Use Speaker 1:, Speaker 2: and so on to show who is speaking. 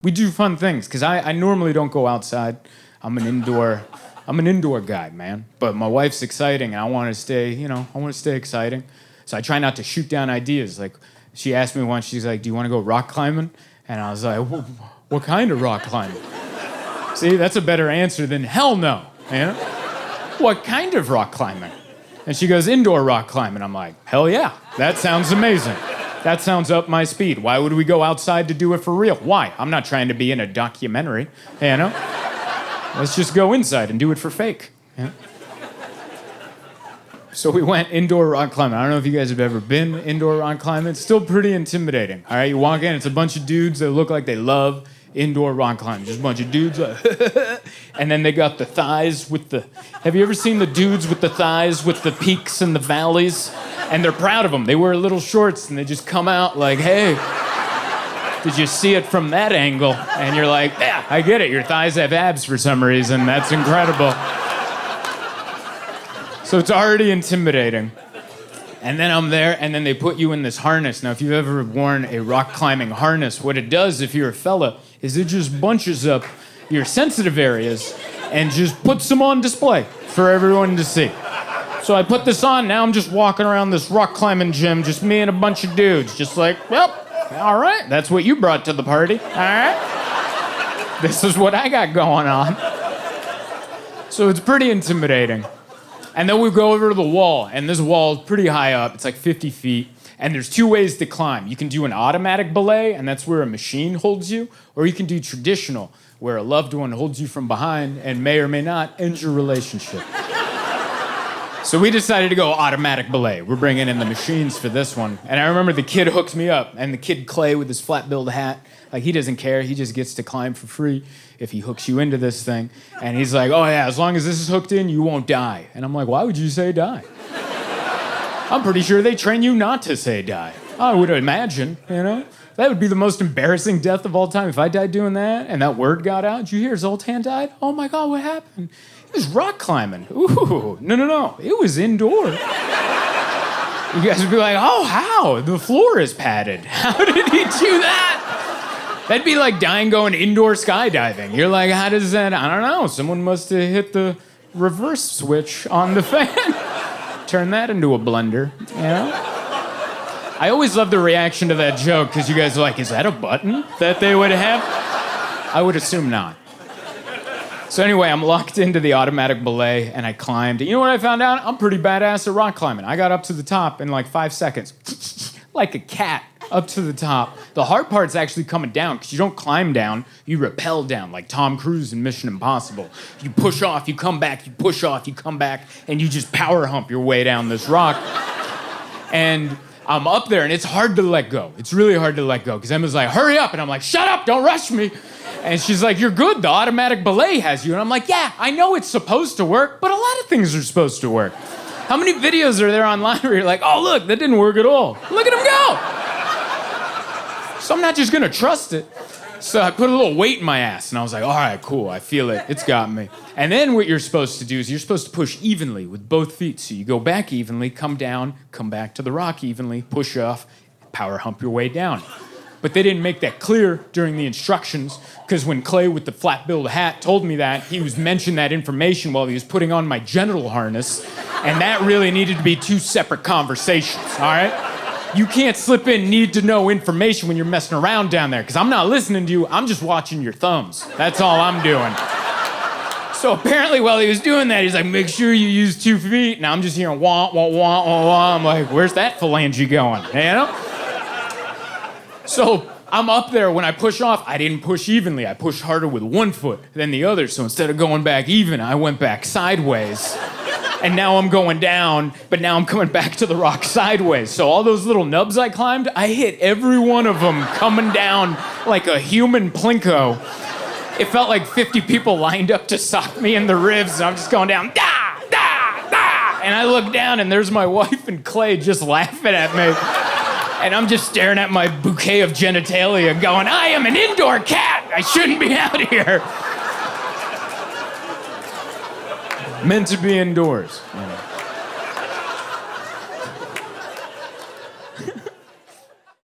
Speaker 1: We do fun things, because I normally don't go outside. I'm an indoor guy, man. But my wife's exciting, and I want to stay exciting. So I try not to shoot down ideas. Like, she asked me once, she's like, do you want to go rock climbing? And I was like, what kind of rock climbing? See, that's a better answer than hell no, you know? What kind of rock climbing? And she goes, indoor rock climbing. I'm like, hell yeah, that sounds amazing. That sounds up my speed. Why would we go outside to do it for real? Why? I'm not trying to be in a documentary, you know? Let's just go inside and do it for fake. Yeah? So we went indoor rock climbing. I don't know if you guys have ever been indoor rock climbing. It's still pretty intimidating. All right, you walk in, it's a bunch of dudes that look like they love indoor rock climbing. Just a bunch of dudes, and then they got the thighs with the... Have you ever seen the dudes with the thighs with the peaks and the valleys? And they're proud of them. They wear little shorts, and they just come out like, hey, did you see it from that angle? And you're like, yeah, I get it. Your thighs have abs for some reason. That's incredible. So it's already intimidating. And then I'm there, and then they put you in this harness. Now, if you've ever worn a rock climbing harness, what it does, if you're a fella, is it just bunches up your sensitive areas and just puts them on display for everyone to see. So I put this on, now I'm just walking around this rock climbing gym, just me and a bunch of dudes, just like, well, all right, that's what you brought to the party, all right? This is what I got going on. So it's pretty intimidating. And then we go over to the wall, and this wall is pretty high up. It's like 50 feet. And there's two ways to climb. You can do an automatic belay, and that's where a machine holds you, or you can do traditional, where a loved one holds you from behind and may or may not end your relationship. So we decided to go automatic belay. We're bringing in the machines for this one. And I remember the kid hooked me up, and the kid Clay with his flat-billed hat, like, he doesn't care. He just gets to climb for free if he hooks you into this thing. And he's like, oh yeah, as long as this is hooked in, you won't die. And I'm like, why would you say die? I'm pretty sure they train you not to say die. I would imagine, you know? That would be the most embarrassing death of all time. If I died doing that and that word got out, did you hear Zoltan died? Oh my God, what happened? He was rock climbing. Ooh, no. It was indoor. You guys would be like, oh, how? The floor is padded. How did he do that? That'd be like dying going indoor skydiving. You're like, how does that? I don't know. Someone must have hit the reverse switch on the fan. Turn that into a blender, you know? I always love the reaction to that joke, because you guys are like, is that a button that they would have? I would assume not. So anyway, I'm locked into the automatic belay, and I climbed. You know what I found out? I'm pretty badass at rock climbing. I got up to the top in like 5 seconds. Like a cat, up to the top. The hard part's actually coming down, because you don't climb down, you rappel down, like Tom Cruise in Mission Impossible. You push off, you come back, you push off, you come back, and you just power hump your way down this rock. And I'm up there, and it's hard to let go. It's really hard to let go, because Emma's like, hurry up, and I'm like, shut up, don't rush me. And she's like, you're good, the automatic belay has you. And I'm like, yeah, I know it's supposed to work, but a lot of things are supposed to work. How many videos are there online where you're like, oh, look, that didn't work at all. Look at him go. So I'm not just gonna trust it. So I put a little weight in my ass, and I was like, all right, cool, I feel it, it's got me. And then what you're supposed to do is you're supposed to push evenly with both feet. So you go back evenly, come down, come back to the rock evenly, push off, power hump your way down. But they didn't make that clear during the instructions, because when Clay with the flat-billed hat told me that, he was mentioning that information while he was putting on my genital harness, and that really needed to be two separate conversations, all right? You can't slip in need-to-know information when you're messing around down there, because I'm not listening to you, I'm just watching your thumbs. That's all I'm doing. So apparently while he was doing that, he's like, make sure you use 2 feet, and I'm just hearing wah, wah, wah, wah, wah. I'm like, where's that phalange going, you know? So I'm up there. When I push off, I didn't push evenly. I pushed harder with one foot than the other. So instead of going back even, I went back sideways. And now I'm going down, but now I'm coming back to the rock sideways. So all those little nubs I climbed, I hit every one of them coming down like a human plinko. It felt like 50 people lined up to sock me in the ribs, and I'm just going down, da, da, da. And I look down, and there's my wife and Clay just laughing at me. And I'm just staring at my bouquet of genitalia going, I am an indoor cat. I shouldn't be out here. Meant to be indoors. You know.